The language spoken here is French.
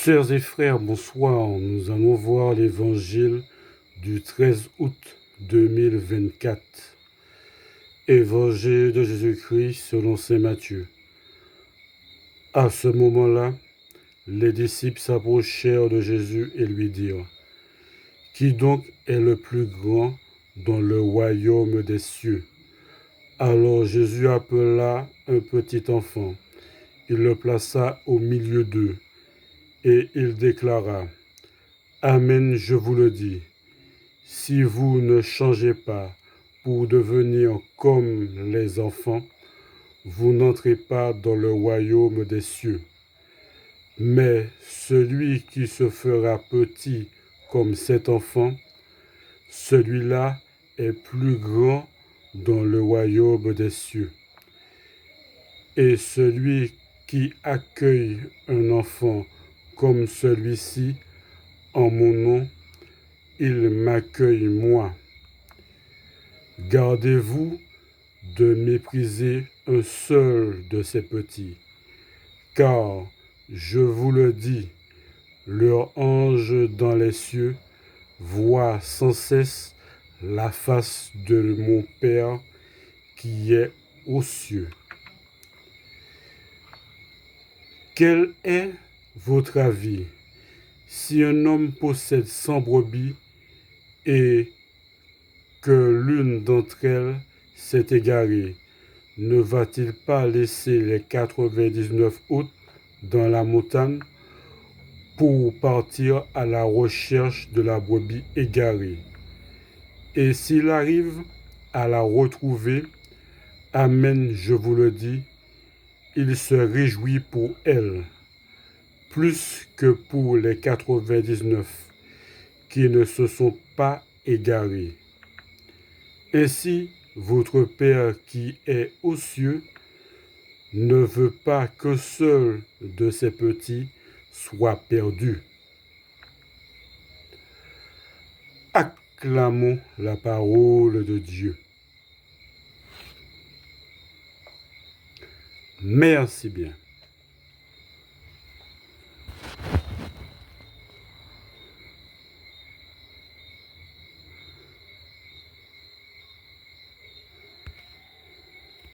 Sœurs et frères, bonsoir. Nous allons voir l'évangile du 13 août 2024. Évangile de Jésus-Christ selon saint Matthieu. À ce moment-là, les disciples s'approchèrent de Jésus et lui dirent : « Qui donc est le plus grand dans le royaume des cieux ? » Alors Jésus appela un petit enfant. Il le plaça au milieu d'eux. Et il déclara : « Amen, je vous le dis, si vous ne changez pas pour devenir comme les enfants, vous n'entrez pas dans le royaume des cieux. Mais celui qui se fera petit comme cet enfant, celui-là est plus grand dans le royaume des cieux. Et celui qui accueille un enfant comme celui-ci, en mon nom, il m'accueille moi. Gardez-vous de mépriser un seul de ces petits, car, je vous le dis, leur ange dans les cieux voit sans cesse la face de mon Père qui est aux cieux. Quel est votre avis ? Si un homme possède 100 brebis et que l'une d'entre elles s'est égarée, ne va-t-il pas laisser les 99 autres dans la montagne pour partir à la recherche de la brebis égarée ? Et s'il arrive à la retrouver, amen, je vous le dis, il se réjouit pour elle, plus que pour les 99 qui ne se sont pas égarés. Ainsi, votre Père qui est aux cieux ne veut pas qu'un seul de ces petits soit perdu. Acclamons la parole de Dieu. Merci bien.